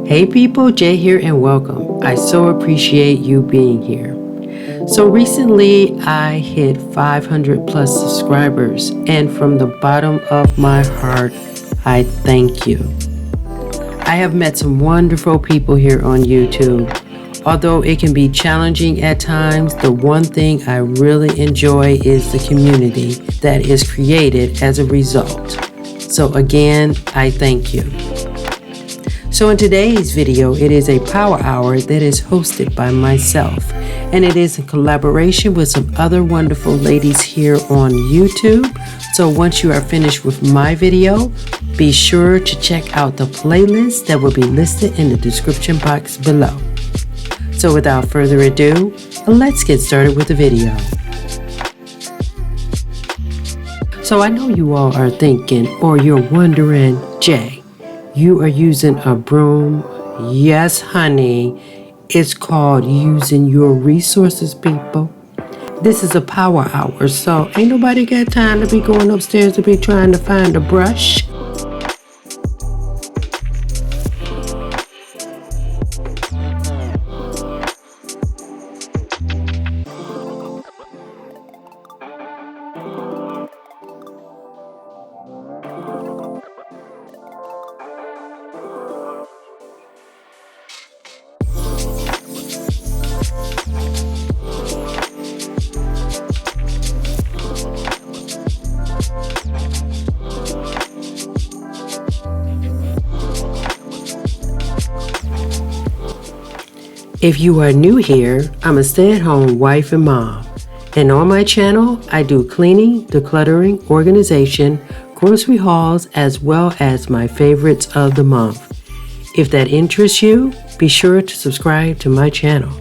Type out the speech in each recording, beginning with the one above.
Hey people, Jay here and welcome. I so appreciate you being here. So recently I hit 500 plus subscribers, and from the bottom of my heart, I thank you. I have met some wonderful people here on YouTube. Although it can be challenging at times, the one thing I really enjoy is the community that is created as a result. So again, I thank you. So in today's video, it is a power hour that is hosted by myself, and it is in collaboration with some other wonderful ladies here on YouTube. So once you are finished with my video, be sure to check out the playlist that will be listed in the description box below. So without further ado, let's get started with the video. So I know you all are thinking, or you're wondering, Jay, you are using a broom? Yes, honey. It's called using your resources, people. This is a power hour, so ain't nobody got time to be going upstairs to be trying to find a brush. If you are new here, I'm a stay-at-home wife and mom. And on my channel, I do cleaning, decluttering, organization, grocery hauls, as well as my favorites of the month. If that interests you, be sure to subscribe to my channel.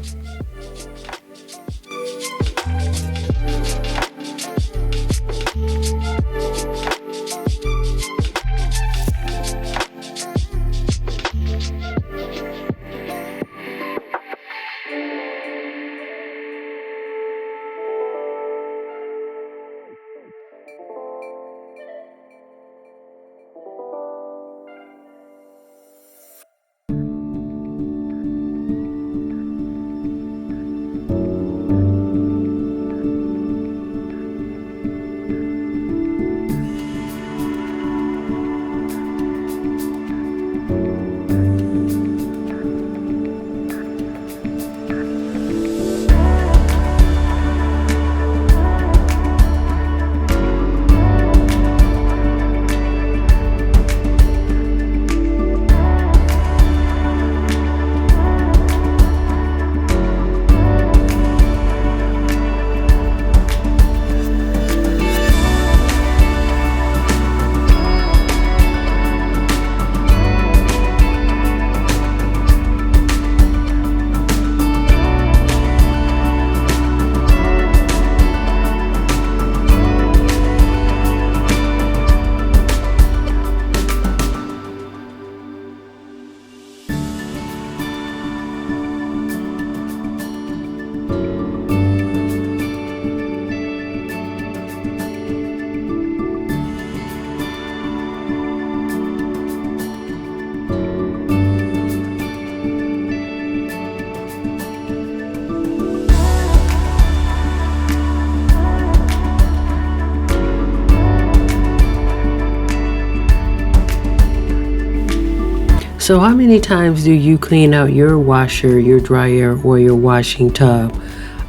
So how many times do you clean out your washer, your dryer, or your washing tub?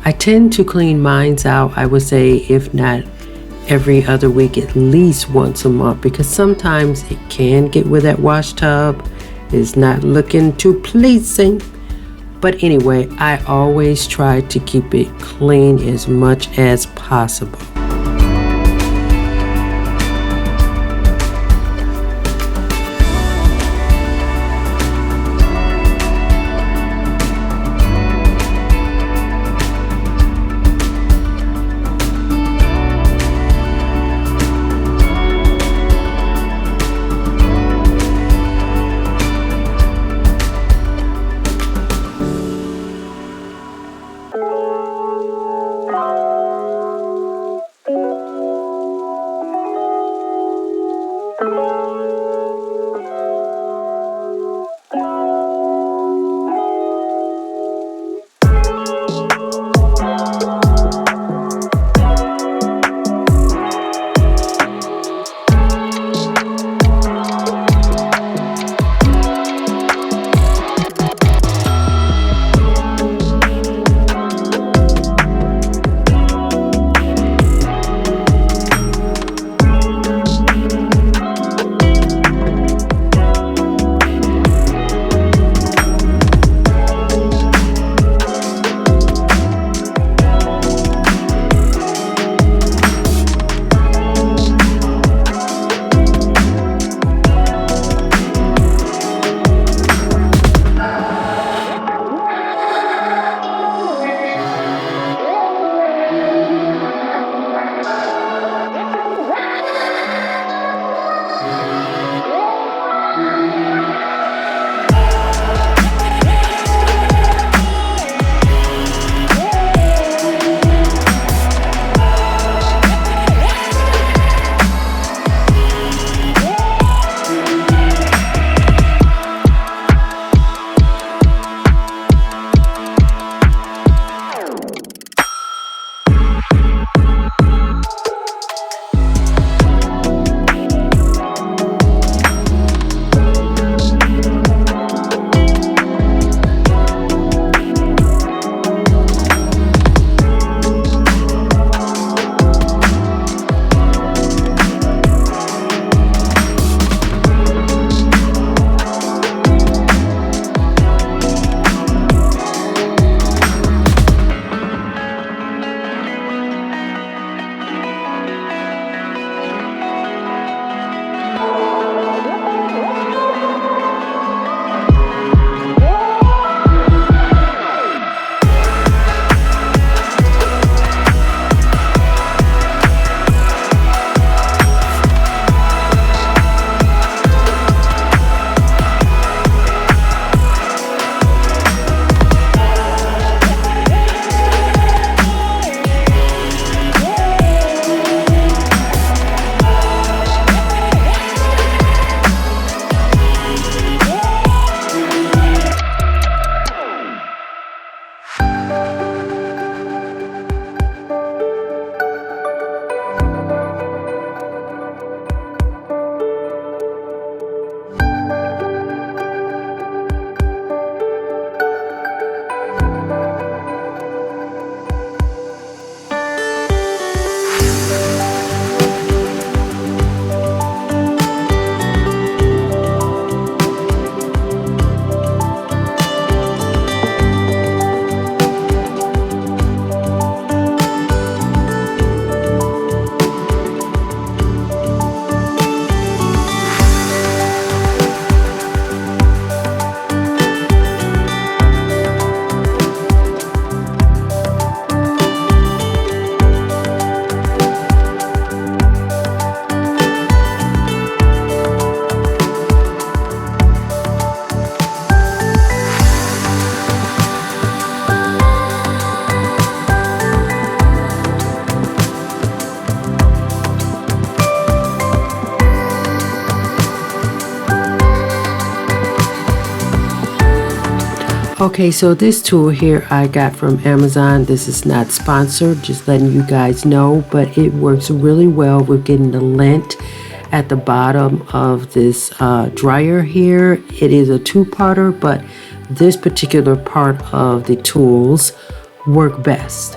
I tend to clean mine out, I would say, if not every other week, at least once a month, because sometimes it can get where that wash tub is not looking too pleasing. But anyway, I always try to keep it clean as much as possible. Okay, so this tool here I got from Amazon. This is not sponsored, just letting you guys know, but it works really well with getting the lint at the bottom of this dryer here. It is a two-parter, but this particular part of the tools work best.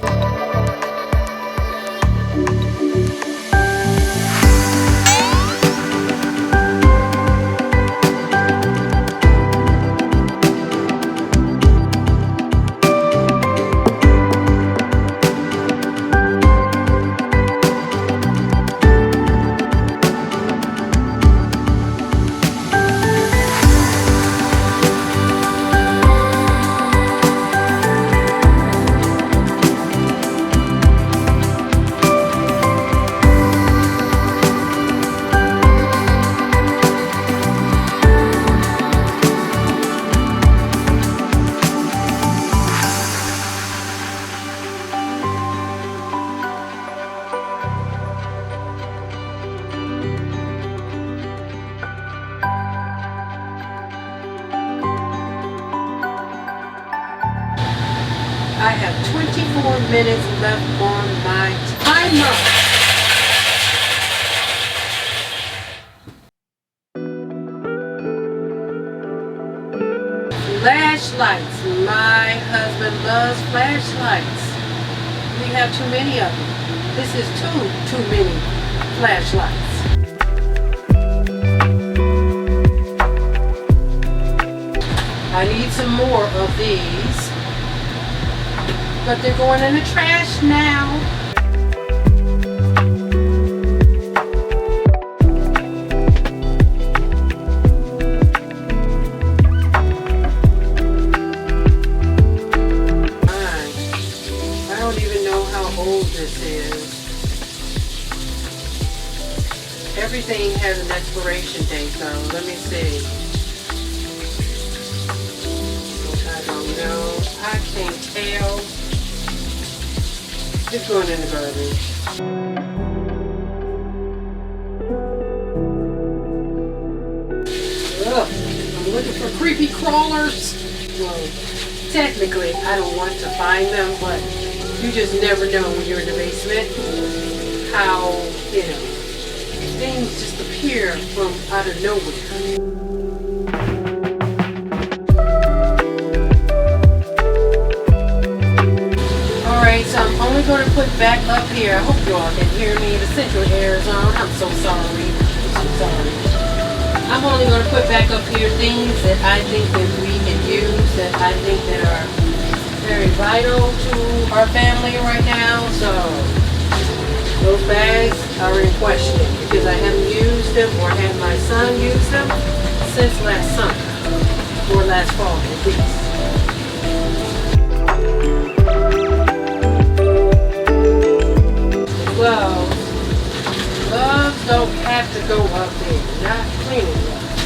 I have 24 minutes left on my timer. Flashlights. My husband loves flashlights. We have too many of them. This is too many flashlights. I need some more of these. But they're going in the trash now. I don't even know how old this is. Everything has an expiration date though. Let me see. I don't know. I can't tell. It's going in the garbage. Ugh, I'm looking for creepy crawlers. Well, technically, I don't want to find them, but you just never know when you're in the basement how, things just appear from out of nowhere. So I'm only going to put back up here. I hope you all can hear me. The central air is on. I'm so sorry. I'm only going to put back up here things that I think that we can use, that I think that are very vital to our family right now. So those bags are in question because I haven't used them or had my son use them since last summer or last fall at least. Gloves don't have to go up there, not cleaning gloves.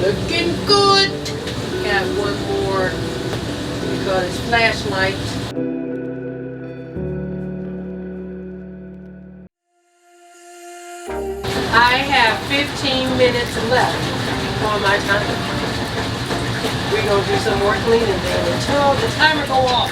Looking good. Got one more because flashlight. I have 15 minutes left on my time. We're going to do some more cleaning there until the timer go off.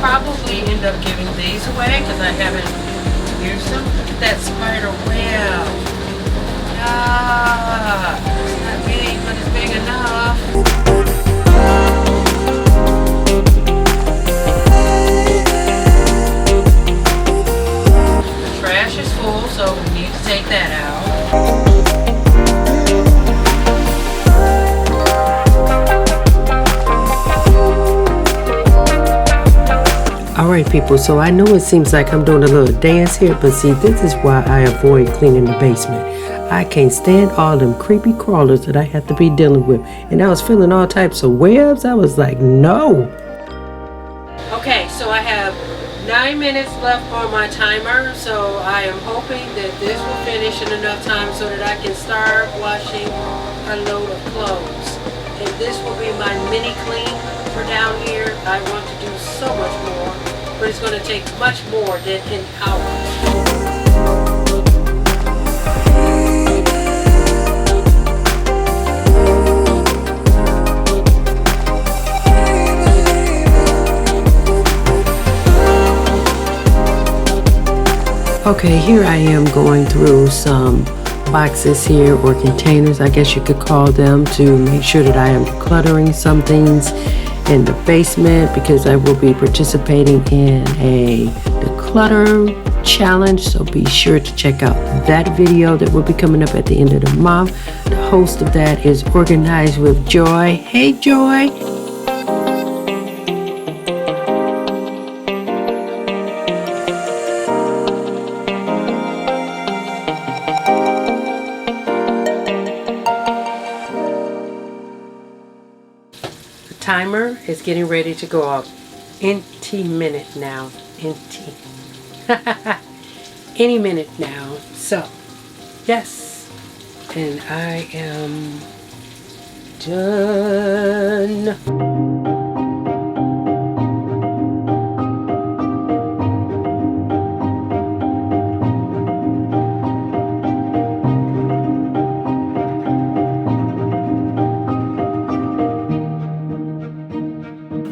Probably end up giving these away because I haven't used them. Look at that spider web. It's not big, but it's big enough. The trash is full, so we need to take that out. Alright people, so I know it seems like I'm doing a little dance here, but see, this is why I avoid cleaning the basement. I can't stand all them creepy crawlers that I have to be dealing with. And I was feeling all types of webs. I was like, no. Okay, so I have 9 minutes left on my timer, so I am hoping that this will finish in enough time so that I can start washing a load of clothes. And this will be my mini clean for down here. I want to do so much more, but it's going to take much more than an hour. Okay, here I am going through some boxes here, or containers, I guess you could call them, to make sure that I am decluttering some things in the basement, because I will be participating in a declutter challenge. So be sure to check out that video that will be coming up at the end of the month. The host of that is Organized with Joy. Hey, Joy. Timer is getting ready to go up. Any minute now. Any minute now. So, yes. And I am done.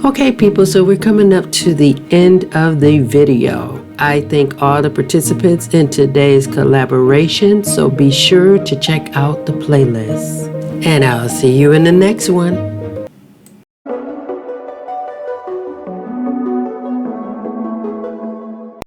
Okay, people, so we're coming up to the end of the video. I thank all the participants in today's collaboration, so be sure to check out the playlist. And I'll see you in the next one.